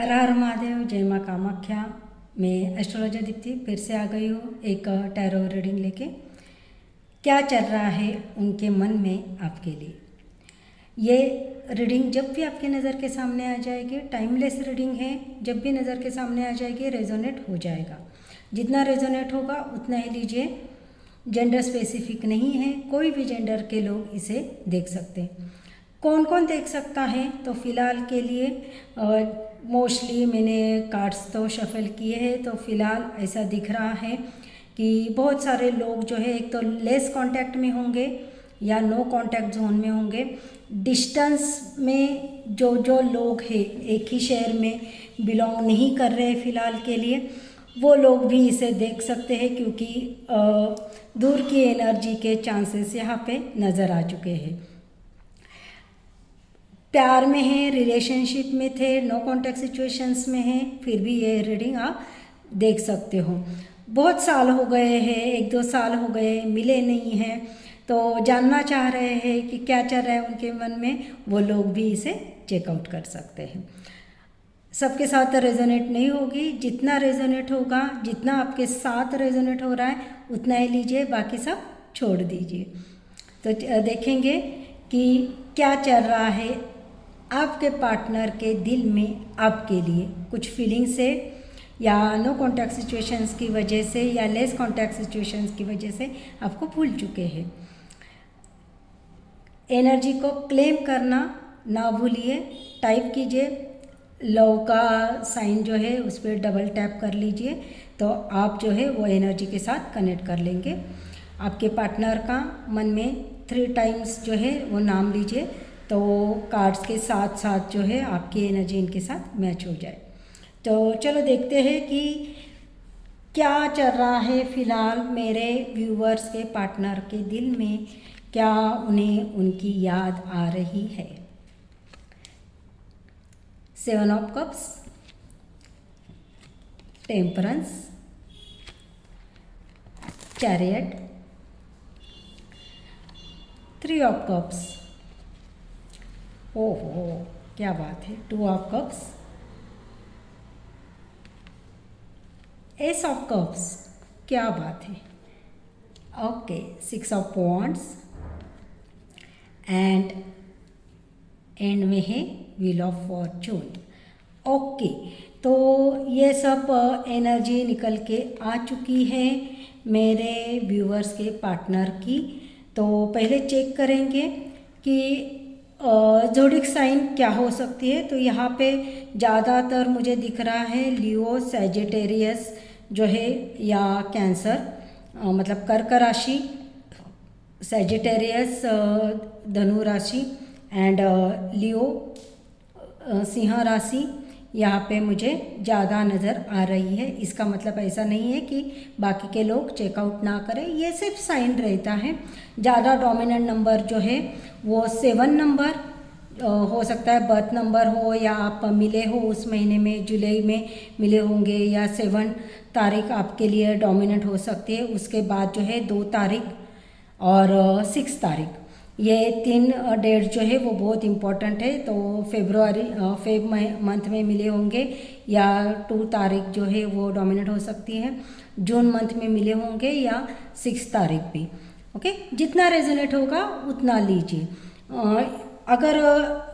हर हर महादेव, जय माँ कामाख्या। मैं एस्ट्रोलॉजर दीप्ति फिर से आ गई हूँ एक टैरो रीडिंग लेके। क्या चल रहा है उनके मन में आपके लिए। ये रीडिंग जब भी आपकी नज़र के सामने आ जाएगी, टाइमलेस रीडिंग है, जब भी नज़र के सामने आ जाएगी रेजोनेट हो जाएगा। जितना रेजोनेट होगा उतना ही लीजिए। जेंडर स्पेसिफिक नहीं है, कोई भी जेंडर के लोग इसे देख सकते हैं। कौन कौन देख सकता है, तो फ़िलहाल के लिए मोस्टली मैंने कार्ड्स तो शफल किए हैं, तो फ़िलहाल ऐसा दिख रहा है कि बहुत सारे लोग जो है एक तो लेस कांटेक्ट में होंगे या नो कांटेक्ट जोन में होंगे। डिस्टेंस में जो जो लोग हैं, एक ही शहर में बिलोंग नहीं कर रहे फ़िलहाल के लिए, वो लोग भी इसे देख सकते हैं, क्योंकि दूर की एनर्जी के चांसेस यहाँ पे नज़र आ चुके हैं। प्यार में हैं, रिलेशनशिप में थे, नो कांटेक्ट सिचुएशंस में हैं, फिर भी ये रीडिंग आप देख सकते हो। बहुत साल हो गए हैं, 1-2 साल हो गए, मिले नहीं हैं, तो जानना चाह रहे हैं कि क्या चल रहा है उनके मन में, वो लोग भी इसे चेकआउट कर सकते हैं। सबके साथ रेजोनेट नहीं होगी, जितना रेजोनेट होगा, जितना आपके साथ रेजोनेट हो रहा है उतना ही लीजिए, बाकी सब छोड़ दीजिए। तो देखेंगे कि क्या चल रहा है आपके पार्टनर के दिल में आपके लिए। कुछ फीलिंग्स है या नो कांटेक्ट सिचुएशंस की वजह से या लेस कांटेक्ट सिचुएशंस की वजह से आपको भूल चुके हैं। एनर्जी को क्लेम करना ना भूलिए, टाइप कीजिए, लव का साइन जो है उस पर डबल टैप कर लीजिए, तो आप जो है वो एनर्जी के साथ कनेक्ट कर लेंगे। आपके पार्टनर का मन में 3 टाइम्स जो है वो नाम लीजिए, तो कार्ड्स के साथ साथ जो है आपकी एनर्जी इनके साथ मैच हो जाए। तो चलो देखते हैं कि क्या चल रहा है फ़िलहाल मेरे व्यूवर्स के पार्टनर के दिल में, क्या उन्हें उनकी याद आ रही है। 7 of cups, temperance, chariot, 3 of cups, ओहो क्या बात है, 2 of cups, S of cups, क्या बात है, okay, 6 of wands and and में है व्हील ऑफ फॉर्चून। ओके, तो ये सब एनर्जी निकल के आ चुकी है मेरे व्यूवर्स के पार्टनर की। तो पहले चेक करेंगे कि ज़ोडिक साइन क्या हो सकती है। तो यहाँ पे ज़्यादातर मुझे दिख रहा है लियो, सैजिटेरियस जो है, या कैंसर, मतलब कर्क राशि, सैजिटेरियस धनु राशि एंड लियो सिंह राशि यहाँ पे मुझे ज़्यादा नज़र आ रही है। इसका मतलब ऐसा नहीं है कि बाकी के लोग चेकआउट ना करें, ये सिर्फ साइन रहता है। ज़्यादा डोमिनेंट नंबर जो है वो 7 नंबर हो सकता है, बर्थ नंबर हो, या आप मिले हो उस महीने में, जुलाई में मिले होंगे, या 7 तारीख आपके लिए डोमिनेंट हो सकती है। उसके बाद जो है 2 तारीख और 6 तारीख, ये 3 डेट जो है वो बहुत इम्पॉर्टेंट है। तो फेब मंथ में मिले होंगे, या 2 तारीख जो है वो डोमिनेट हो सकती है, जून मंथ में मिले होंगे, या 6 तारीख भी। ओके, जितना रेजोनेट होगा उतना लीजिए। अगर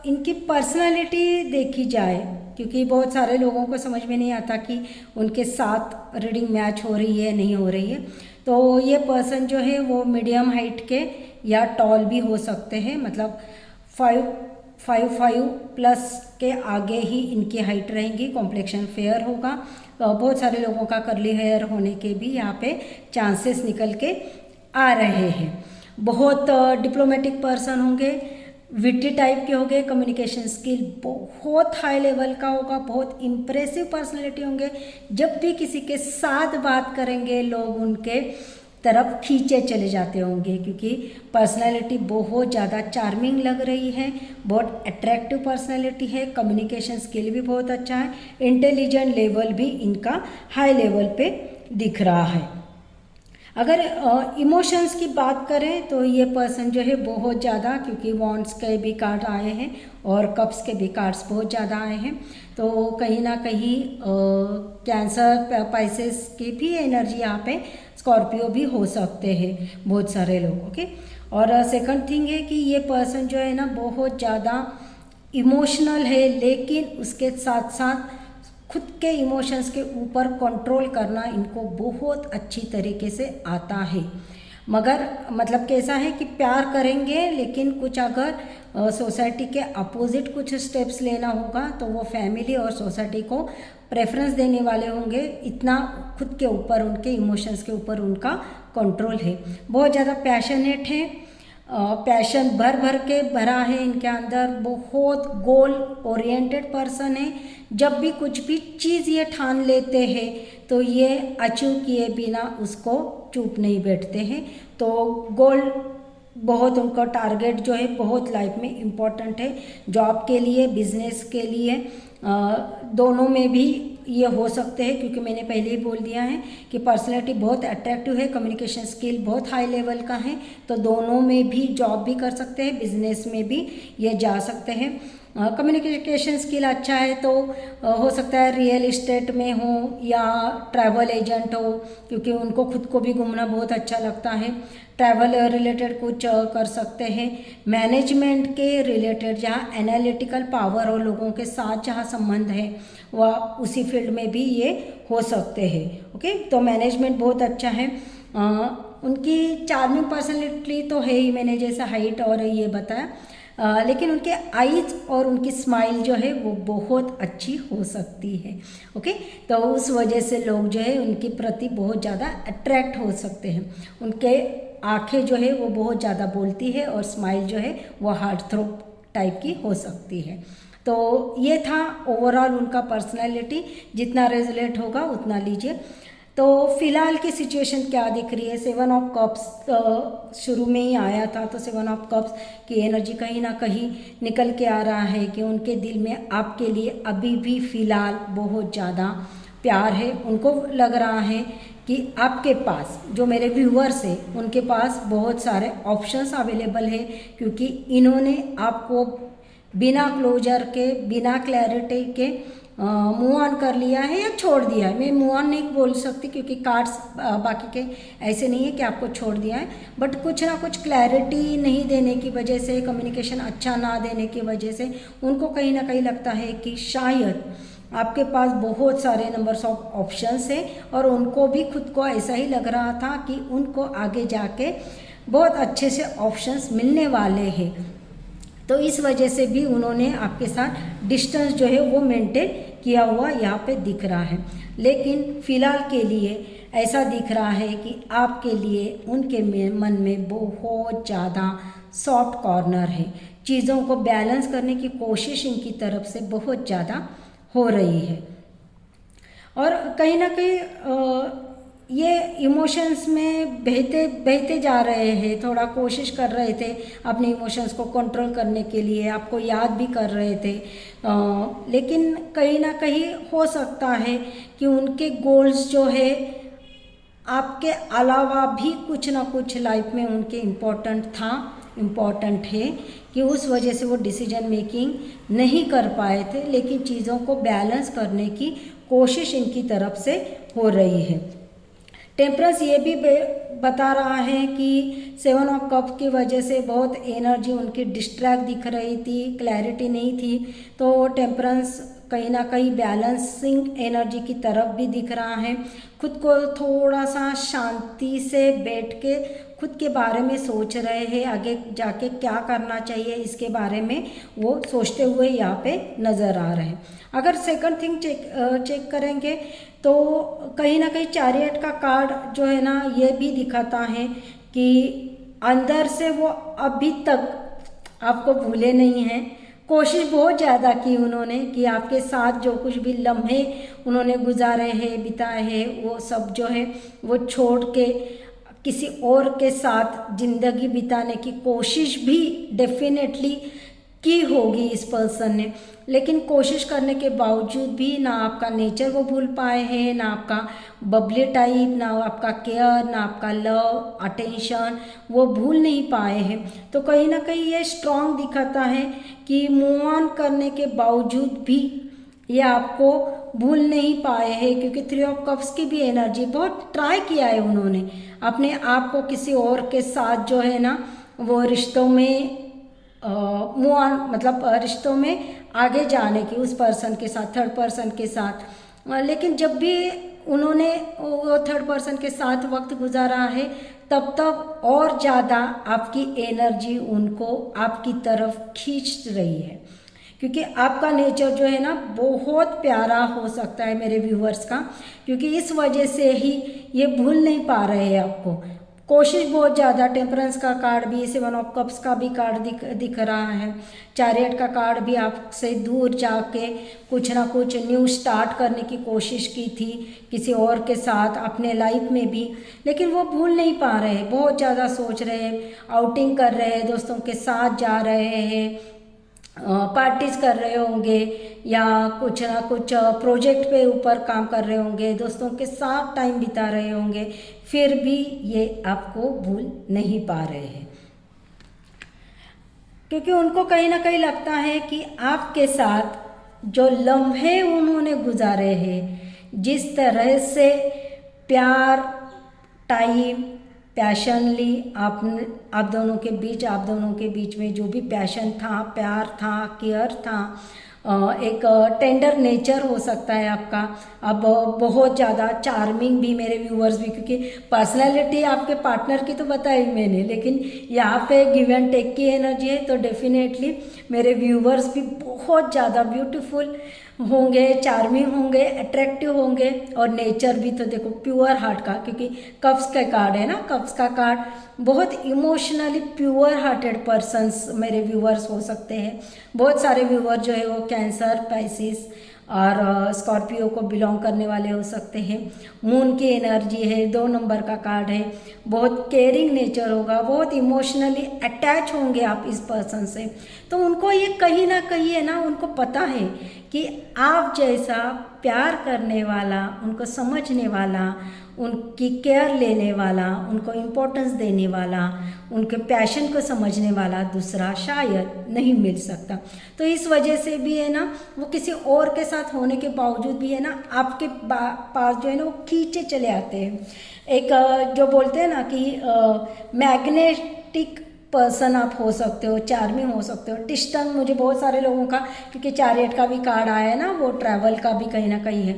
इनकी पर्सनालिटी देखी जाए, क्योंकि बहुत सारे लोगों को समझ में नहीं आता कि उनके साथ रीडिंग मैच हो रही है नहीं हो रही है, तो ये पर्सन जो है वो मीडियम हाइट के या टॉल भी हो सकते हैं, मतलब 5'5" प्लस के आगे ही इनकी हाइट रहेंगी। कॉम्प्लेक्शन फेयर होगा। बहुत सारे लोगों का कर्ली हेयर होने के भी यहाँ पे चांसेस निकल के आ रहे हैं। बहुत डिप्लोमेटिक पर्सन होंगे, विटी टाइप के होंगे, कम्युनिकेशन स्किल बहुत हाई लेवल का होगा, बहुत इम्प्रेसिव पर्सनैलिटी होंगे। जब भी किसी के साथ बात करेंगे लोग उनके तरफ खींचे चले जाते होंगे, क्योंकि पर्सनैलिटी बहुत ज़्यादा चार्मिंग लग रही है, बहुत अट्रैक्टिव पर्सनैलिटी है। कम्युनिकेशन स्किल भी बहुत अच्छा है, इंटेलिजेंट लेवल भी इनका हाई लेवल पे दिख रहा है। अगर इमोशंस की बात करें तो ये पर्सन जो है बहुत ज़्यादा, क्योंकि वॉन्ड्स के भी कार्ड आए हैं और कप्स के भी कार्ड्स बहुत ज़्यादा आए हैं, तो कहीं ना कहीं कैंसर पाइसेस की भी एनर्जी यहाँ पे, स्कॉर्पियो भी हो सकते हैं बहुत सारे लोग। ओके, और सेकंड थिंग है कि ये पर्सन जो है ना बहुत ज़्यादा इमोशनल है, लेकिन उसके साथ साथ खुद के इमोशंस के ऊपर कंट्रोल करना इनको बहुत अच्छी तरीके से आता है। मगर मतलब कैसा है कि प्यार करेंगे, लेकिन कुछ अगर सोसाइटी के अपोजिट कुछ स्टेप्स लेना होगा तो वो फैमिली और सोसाइटी को प्रेफरेंस देने वाले होंगे। इतना खुद के ऊपर, उनके इमोशंस के ऊपर उनका कंट्रोल है। बहुत ज़्यादा पैशनेट है, पैशन भर भर के भरा है इनके अंदर, बहुत गोल ओरिएंटेड पर्सन है। जब भी कुछ भी चीज़ ये ठान लेते हैं तो ये अचीव किए बिना उसको चुप नहीं बैठते हैं। तो गोल बहुत, उनका टारगेट जो है बहुत लाइफ में इम्पोर्टेंट है, जॉब के लिए, बिजनेस के लिए, दोनों में भी ये हो सकते हैं, क्योंकि मैंने पहले ही बोल दिया है कि पर्सनैलिटी बहुत अट्रैक्टिव है, कम्युनिकेशन स्किल बहुत हाई लेवल का है, तो दोनों में भी जॉब भी कर सकते हैं, बिजनेस में भी ये जा सकते हैं। कम्युनिकेशन स्किल अच्छा है तो हो सकता है रियल इस्टेट में हो या ट्रैवल एजेंट हो, क्योंकि उनको खुद को भी घूमना बहुत अच्छा लगता है। ट्रैवल रिलेटेड कुछ कर सकते हैं। मैनेजमेंट के रिलेटेड, जहाँ एनालिटिकल पावर और लोगों के साथ जहाँ संबंध है वह उसी फील्ड में भी ये हो सकते हैं। ओके, तो मैनेजमेंट बहुत अच्छा है। उनकी चार्मिंग पर्सनैलिटी तो है ही, मैंने जैसा हाइट और ये बताया, लेकिन उनके आईज और उनकी स्माइल जो है वो बहुत अच्छी हो सकती है। ओके, तो उस वजह से लोग जो है उनके प्रति बहुत ज़्यादा अट्रैक्ट हो सकते हैं। उनके आंखें जो है वो बहुत ज़्यादा बोलती है और स्माइल जो है वो हार्ट थ्रोब टाइप की हो सकती है। तो ये था ओवरऑल उनका पर्सनैलिटी, जितना रेजोलेट होगा उतना लीजिए। तो फिलहाल की सिचुएशन क्या दिख रही है? 7 ऑफ कप्स शुरू में ही आया था, तो 7 ऑफ कप्स की एनर्जी कहीं ना कहीं निकल के आ रहा है कि उनके दिल में आपके लिए अभी भी फ़िलहाल बहुत ज़्यादा प्यार है। उनको लग रहा है कि आपके पास, जो मेरे व्यूअर्स हैं उनके पास बहुत सारे ऑप्शंस अवेलेबल है, क्योंकि इन्होंने आपको बिना क्लोजर के, बिना क्लैरिटी के मूव ऑन कर लिया है या छोड़ दिया है। मैं मूव ऑन नहीं बोल सकती क्योंकि कार्ड्स बाकी के ऐसे नहीं है कि आपको छोड़ दिया है, बट कुछ ना कुछ क्लैरिटी नहीं देने की वजह से, कम्युनिकेशन अच्छा ना देने की वजह से उनको कहीं ना कहीं लगता है कि शायद आपके पास बहुत सारे नंबर्स ऑफ ऑप्शंस हैं, और उनको भी खुद को ऐसा ही लग रहा था कि उनको आगे जाके बहुत अच्छे से ऑप्शंस मिलने वाले हैं। तो इस वजह से भी उन्होंने आपके साथ डिस्टेंस जो है वो मेंटेन किया हुआ यहाँ पे दिख रहा है। लेकिन फ़िलहाल के लिए ऐसा दिख रहा है कि आपके लिए उनके मन में बहुत ज़्यादा सॉफ्ट कॉर्नर है। चीज़ों को बैलेंस करने की कोशिश इनकी तरफ से बहुत ज़्यादा हो रही है, और कहीं ना कहीं ये इमोशंस में बहते जा रहे हैं। थोड़ा कोशिश कर रहे थे अपने इमोशंस को कंट्रोल करने के लिए, आपको याद भी कर रहे थे, लेकिन कहीं ना कहीं हो सकता है कि उनके गोल्स जो है आपके अलावा भी कुछ ना कुछ लाइफ में उनके इम्पोर्टेंट है, कि उस वजह से वो डिसीजन मेकिंग नहीं कर पाए थे, लेकिन चीज़ों को बैलेंस करने की कोशिश इनकी तरफ से हो रही है। टेम्परेंस ये भी बता रहा है कि 7 ऑफ कप की वजह से बहुत एनर्जी उनकी डिस्ट्रैक्ट दिख रही थी, क्लैरिटी नहीं थी, तो टेम्परेंस कहीं ना कहीं बैलेंसिंग एनर्जी की तरफ भी दिख रहा है। खुद को थोड़ा सा शांति से बैठ के खुद के बारे में सोच रहे हैं, आगे जाके क्या करना चाहिए इसके बारे में वो सोचते हुए यहाँ पे नज़र आ रहे हैं। अगर सेकंड थिंग चेक करेंगे तो कहीं ना कहीं चैरियट का कार्ड जो है ना, ये भी दिखाता है कि अंदर से वो अभी तक आपको भूले नहीं हैं। कोशिश बहुत ज़्यादा की उन्होंने कि आपके साथ जो कुछ भी लम्हे उन्होंने गुजारे हैं, बिताए हैं, वो सब जो है वो छोड़ के किसी और के साथ ज़िंदगी बिताने की कोशिश भी डेफिनेटली की होगी इस पर्सन ने, लेकिन कोशिश करने के बावजूद भी ना आपका नेचर वो भूल पाए हैं, ना आपका बबली टाइप, ना आपका केयर, ना आपका लव अटेंशन वो भूल नहीं पाए हैं। तो कहीं ना कहीं ये स्ट्रांग दिखाता है कि मूव ऑन करने के बावजूद भी ये आपको भूल नहीं पाए हैं, क्योंकि 3 ऑफ कप्स की भी एनर्जी, बहुत ट्राई किया है उन्होंने अपने आप को किसी और के साथ जो है ना वो रिश्तों में मूव ऑन, मतलब रिश्तों में आगे जाने की उस पर्सन के साथ, थर्ड पर्सन के साथ। लेकिन जब भी उन्होंने वो थर्ड पर्सन के साथ वक्त गुजारा है तब तब और ज़्यादा आपकी एनर्जी उनको आपकी तरफ खींच रही है, क्योंकि आपका नेचर जो है ना बहुत प्यारा हो सकता है मेरे व्यूअर्स का, क्योंकि इस वजह से ही ये भूल नहीं पा रहे हैं आपको। कोशिश बहुत ज़्यादा, टेम्परेंस का कार्ड भी, 7 ऑफ कप्स का भी कार्ड दिख रहा है, चैरियट का कार्ड भी आपसे दूर जाके कुछ ना कुछ न्यू स्टार्ट करने की कोशिश की थी किसी और के साथ अपने लाइफ में भी, लेकिन वो भूल नहीं पा रहे हैं, बहुत ज़्यादा सोच रहे हैं, आउटिंग कर रहे हैं, दोस्तों के साथ जा रहे हैं, पार्टीज कर रहे होंगे या कुछ ना कुछ प्रोजेक्ट पे ऊपर काम कर रहे होंगे, दोस्तों के साथ टाइम बिता रहे होंगे, फिर भी ये आपको भूल नहीं पा रहे हैं, क्योंकि उनको कहीं ना कहीं लगता है कि आपके साथ जो लम्हे उन्होंने गुजारे हैं, जिस तरह से प्यार, टाइम, पैशनली आप दोनों के बीच में जो भी पैशन था, प्यार था, केयर था, एक टेंडर नेचर हो सकता है आपका। अब बहुत ज़्यादा चार्मिंग भी मेरे व्यूअर्स भी, क्योंकि पर्सनैलिटी आपके पार्टनर की तो बताई मैंने, लेकिन यहाँ पे गिव एंड टेक की एनर्जी है, तो डेफिनेटली मेरे व्यूअर्स भी बहुत ज़्यादा ब्यूटीफुल होंगे, चार्मिंग होंगे, अट्रैक्टिव होंगे, और नेचर भी तो देखो प्योर हार्ट का, क्योंकि कप्स का कार्ड है ना, कप्स का कार्ड, बहुत इमोशनली प्योर हार्टेड पर्सन्स मेरे व्यूअर्स हो सकते हैं। बहुत सारे व्यूअर जो है वो कैंसर, पाइसिस और स्कॉर्पियो को बिलोंग करने वाले हो सकते हैं। मून की एनर्जी है, 2 नंबर का कार्ड है, बहुत केयरिंग नेचर होगा, बहुत इमोशनली अटैच होंगे आप इस पर्सन से। तो उनको ये कहीं ना कहीं है ना, उनको पता है कि आप जैसा प्यार करने वाला, उनको समझने वाला, उनकी केयर लेने वाला, उनको इम्पोर्टेंस देने वाला, उनके पैशन को समझने वाला दूसरा शायद नहीं मिल सकता। तो इस वजह से भी है ना, वो किसी और के साथ होने के बावजूद भी है ना आपके पास जो है ना वो खींचे चले आते हैं। एक जो बोलते हैं ना कि मैग्नेटिक पर्सन आप हो सकते हो, चार्मिंग हो सकते हो, डिस्टेंस, मुझे बहुत सारे लोगों का, क्योंकि चैरियट का भी कार्ड आया है ना, वो ट्रैवल का भी कहीं ना कहीं है,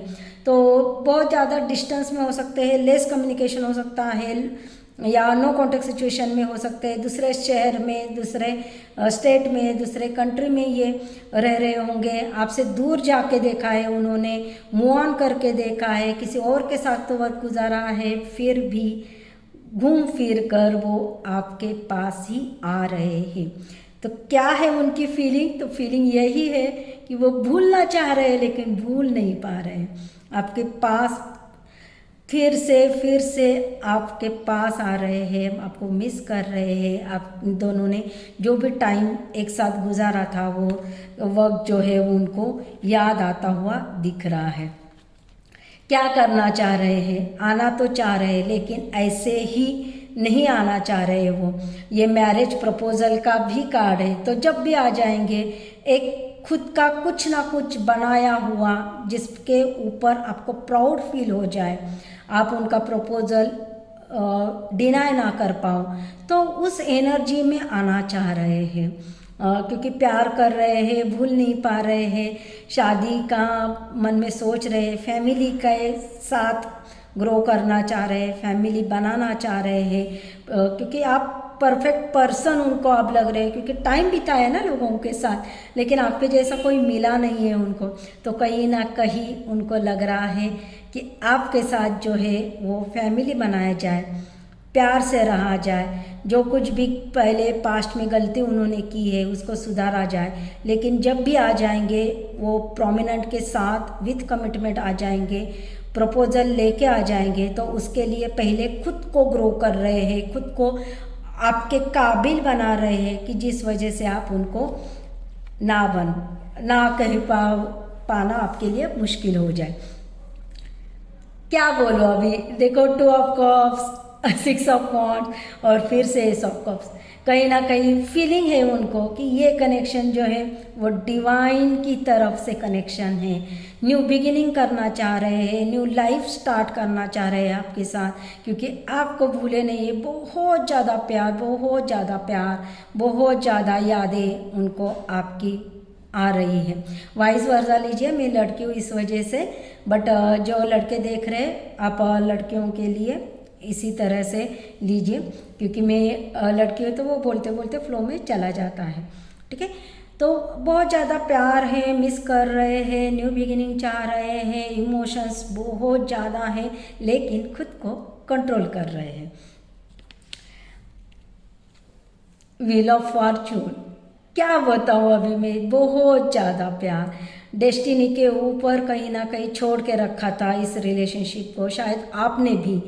तो बहुत ज़्यादा डिस्टेंस में हो सकते हैं, लेस कम्युनिकेशन हो सकता है, या नो कॉन्टेक्ट सिचुएशन में हो सकते हैं, दूसरे शहर में, दूसरे स्टेट में, दूसरे कंट्री में ये रह रहे होंगे, आपसे दूर जाके देखा है उन्होंने, मूव ऑन करके देखा है, किसी और के साथ तो वक्त गुजारा है, फिर भी घूम फिर कर वो आपके पास ही आ रहे हैं। तो क्या है उनकी फीलिंग? तो फीलिंग यही है कि वो भूलना चाह रहे हैं लेकिन भूल नहीं पा रहे हैं। आपके पास फिर से आपके पास आ रहे हैं, आपको मिस कर रहे हैं। आप दोनों ने जो भी टाइम एक साथ गुजारा था वो वक्त जो है वो उनको याद आता हुआ दिख रहा है। क्या करना चाह रहे हैं? आना तो चाह रहे हैं लेकिन ऐसे ही नहीं आना चाह रहे वो। ये मैरिज प्रपोजल का भी कार्ड है, तो जब भी आ जाएंगे एक खुद का कुछ ना कुछ बनाया हुआ जिसके ऊपर आपको प्राउड फील हो जाए, आप उनका प्रपोजल डिनाई ना कर पाओ, तो उस एनर्जी में आना चाह रहे हैं। क्योंकि प्यार कर रहे हैं, भूल नहीं पा रहे हैं, शादी का मन में सोच रहे हैं, फैमिली के साथ ग्रो करना चाह रहे हैं, फैमिली बनाना चाह रहे हैं, क्योंकि आप परफेक्ट पर्सन उनको आप लग रहे हैं, क्योंकि टाइम बिताया ना लोगों के साथ, लेकिन आपके जैसा कोई मिला नहीं है उनको। तो कहीं ना कहीं उनको लग रहा है कि आपके साथ जो है वो फैमिली बनाया जाए, प्यार से रहा जाए, जो कुछ भी पहले पास्ट में गलती उन्होंने की है उसको सुधारा जाए। लेकिन जब भी आ जाएंगे वो प्रोमिनेंट के साथ विथ कमिटमेंट आ जाएंगे, प्रपोजल लेके आ जाएंगे, तो उसके लिए पहले खुद को ग्रो कर रहे हैं, खुद को आपके काबिल बना रहे हैं कि जिस वजह से आप उनको ना कह पाना आपके लिए मुश्किल हो जाए। क्या बोलो अभी देखो, 2 ऑफ कप्स, 6 ऑफ वॉन्ड्स और फिर से एस ऑफ कप्स। कहीं ना कहीं फीलिंग है उनको कि ये कनेक्शन जो है वो डिवाइन की तरफ से कनेक्शन है। न्यू बिगिनिंग करना चाह रहे हैं, न्यू लाइफ स्टार्ट करना चाह रहे हैं आपके साथ, क्योंकि आपको भूले नहीं है। बहुत ज़्यादा प्यार, बहुत ज़्यादा प्यार, बहुत ज़्यादा यादें उनको आपकी आ रही है। वाइस वर्सा लीजिए, मैं लड़की हूँ इस वजह से, बट जो लड़के देख रहे हैं आप लड़कियों के लिए इसी तरह से लीजिए, क्योंकि मैं लड़की हूँ तो वो बोलते बोलते फ्लो में चला जाता है। ठीक है, तो बहुत ज़्यादा प्यार है, मिस कर रहे हैं, न्यू बिगिनिंग चाह रहे हैं, इमोशंस बहुत ज़्यादा हैं, लेकिन खुद को कंट्रोल कर रहे हैं। व्हील ऑफ फॉर्चून, क्या बताऊँ अभी मैं, बहुत ज़्यादा प्यार डेस्टिनी के ऊपर कहीं ना कहीं छोड़ के रखा था इस रिलेशनशिप को। शायद आपने भी,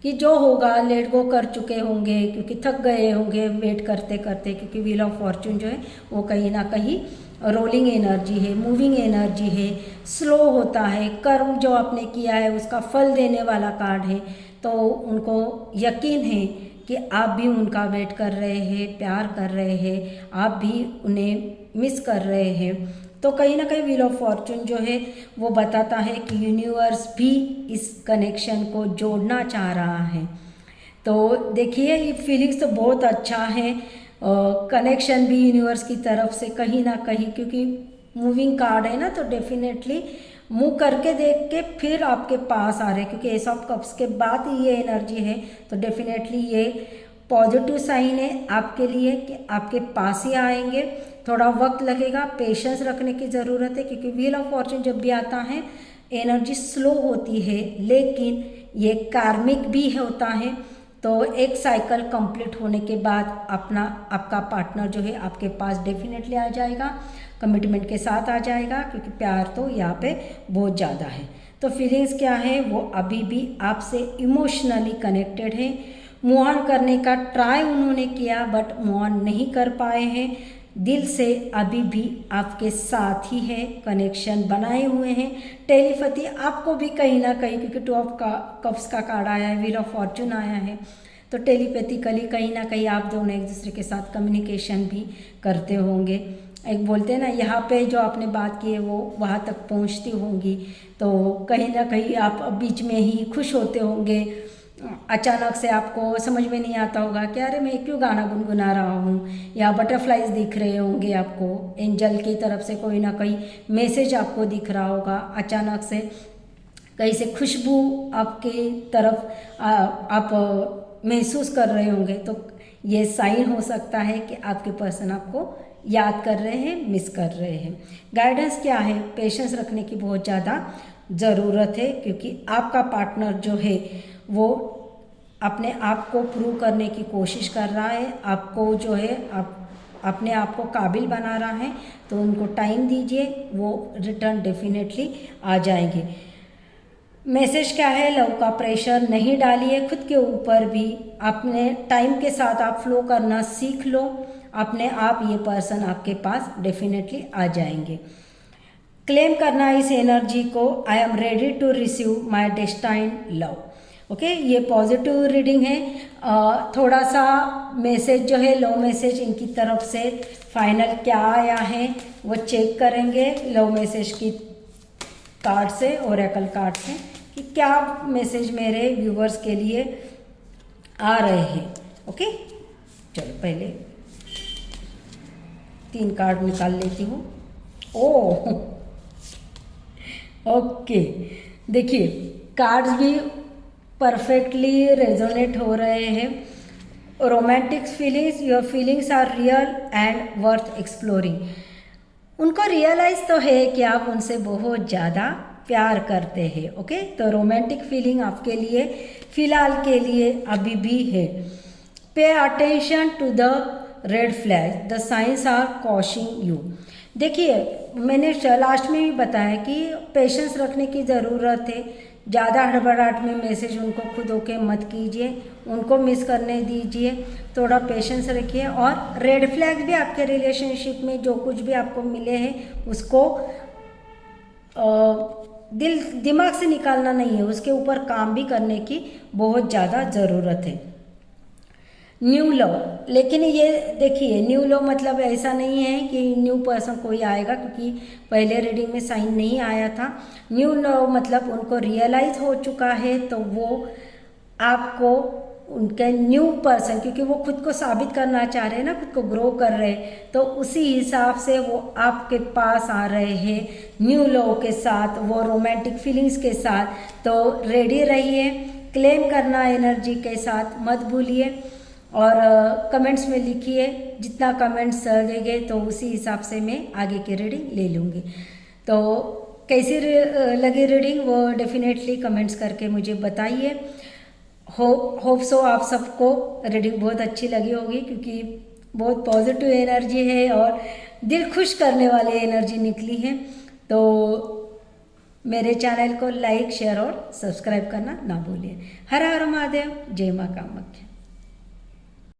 कि जो होगा लेट गो कर चुके होंगे, क्योंकि थक गए होंगे वेट करते करते, क्योंकि व्हील ऑफ फॉर्चून जो है वो कहीं ना कहीं रोलिंग एनर्जी है, मूविंग एनर्जी है, स्लो होता है। कर्म जो आपने किया है उसका फल देने वाला कार्ड है, तो उनको यकीन है कि आप भी उनका वेट कर रहे हैं, प्यार कर रहे हैं, आप भी उन्हें मिस कर रहे हैं। तो कहीं ना कहीं व्हील ऑफ फॉर्चून जो है वो बताता है कि यूनिवर्स भी इस कनेक्शन को जोड़ना चाह रहा है। तो देखिए ये फीलिंग्स तो बहुत अच्छा है, कनेक्शन भी यूनिवर्स की तरफ से कहीं ना कहीं, क्योंकि मूविंग कार्ड है ना, तो डेफिनेटली मूव करके देख के फिर आपके पास आ रहे हैं, क्योंकि एस ऑफ कप्स के बाद ही ये एनर्जी है, तो डेफिनेटली ये पॉजिटिव साइन है आपके लिए कि आपके पास ही आएंगे। थोड़ा वक्त लगेगा, पेशेंस रखने की ज़रूरत है, क्योंकि व्हील ऑफ फॉर्चून जब भी आता है एनर्जी स्लो होती है, लेकिन ये कार्मिक भी होता है। तो एक साइकिल कंप्लीट होने के बाद आपका पार्टनर जो है आपके पास डेफिनेटली आ जाएगा, कमिटमेंट के साथ आ जाएगा, क्योंकि प्यार तो यहाँ पे बहुत ज़्यादा है। तो फीलिंग्स क्या है, वो अभी भी आपसे इमोशनली कनेक्टेड है। मूव ऑन करने का ट्राई उन्होंने किया, बट मूव ऑन नहीं कर पाए हैं। दिल से अभी भी आपके साथ ही है, कनेक्शन बनाए हुए हैं। टेलीपैथी आपको भी कहीं ना कहीं, क्योंकि 2 ऑफ कप्स का कार्ड आया है, व्हील ऑफ फॉर्चून आया है, तो टेलीपैथिकली कहीं ना कहीं आप दोनों एक दूसरे के साथ कम्युनिकेशन भी करते होंगे। एक बोलते हैं ना, यहाँ पे जो आपने बात की है वो वहाँ तक पहुँचती होंगी, तो कहीं ना कहीं आप बीच में ही खुश होते होंगे। अचानक से आपको समझ में नहीं आता होगा कि अरे मैं क्यों गाना गुनगुना रहा हूँ, या बटरफ्लाइज दिख रहे होंगे आपको, एंजल की तरफ से कोई ना कोई मैसेज आपको दिख रहा होगा। अचानक से कहीं से खुशबू आपके तरफ आप महसूस कर रहे होंगे, तो ये साइन हो सकता है कि आपके पर्सन आपको याद कर रहे हैं, मिस कर रहे हैं। गाइडेंस क्या है, पेशेंस रखने की बहुत ज़्यादा ज़रूरत है, क्योंकि आपका पार्टनर जो है वो अपने आप को प्रूव करने की कोशिश कर रहा है, आपको जो है अपने आप को काबिल बना रहा है। तो उनको टाइम दीजिए, वो रिटर्न डेफिनेटली आ जाएंगे। मैसेज क्या है, लव का प्रेशर नहीं डालिए खुद के ऊपर भी, अपने टाइम के साथ आप फ्लो करना सीख लो, अपने आप ये पर्सन आपके पास डेफिनेटली आ जाएंगे। क्लेम करना इस एनर्जी को, I am ready to receive my destined love. Okay, ये पॉजिटिव रीडिंग है। थोड़ा सा मैसेज जो है, लव मैसेज इनकी तरफ से फाइनल क्या आया है वो चेक करेंगे लव मैसेज की कार्ड से, ओरेकल कार्ड से, कि क्या मैसेज मेरे व्यूवर्स के लिए आ रहे हैं। ओके, चलो पहले 3 कार्ड निकाल लेती हूँ। ओह ओके, देखिए कार्ड्स भी परफेक्टली रेजोनेट हो रहे हैं। Romantic feelings, your feelings are real and worth exploring. उनको रियलाइज तो है कि आप उनसे बहुत ज़्यादा प्यार करते हैं। ओके, तो रोमांटिक फीलिंग आपके लिए फिलहाल के लिए अभी भी है। Pay attention to the red flag, the science are causing you. देखिए मैंने लास्ट में भी बताया कि पेशेंस रखने की ज़रूरत है। ज़्यादा हड़बड़ाहट में मैसेज उनको खुद होके मत कीजिए, उनको मिस करने दीजिए, थोड़ा पेशेंस रखिए। और रेड फ्लैग भी आपके रिलेशनशिप में जो कुछ भी आपको मिले हैं उसको दिमाग से निकालना नहीं है, उसके ऊपर काम भी करने की बहुत ज़्यादा ज़रूरत है। न्यू लव, लेकिन ये देखिए न्यू लव मतलब ऐसा नहीं है कि न्यू पर्सन कोई आएगा, क्योंकि पहले रीडिंग में साइन नहीं आया था। न्यू लव मतलब उनको रियलाइज हो चुका है, तो वो आपको उनके न्यू पर्सन, क्योंकि वो खुद को साबित करना चाह रहे हैं ना, खुद को ग्रो कर रहे हैं, तो उसी हिसाब से वो आपके पास आ रहे हैं न्यू लव के साथ, वो रोमांटिक फीलिंग्स के साथ। तो रेडी रहिए, क्लेम करना एनर्जी के साथ मत भूलिए। और कमेंट्स में लिखिए, जितना कमेंट्स देंगे तो उसी हिसाब से मैं आगे की रीडिंग ले लूँगी। तो कैसी लगी रीडिंग वो डेफिनेटली कमेंट्स करके मुझे बताइए। होप सो आप सबको रीडिंग बहुत अच्छी लगी होगी, क्योंकि बहुत पॉजिटिव एनर्जी है और दिल खुश करने वाली एनर्जी निकली है। तो मेरे चैनल को लाइक, शेयर और सब्सक्राइब करना ना भूलिए। हर हर महादेव, जय माँ कामाख्या।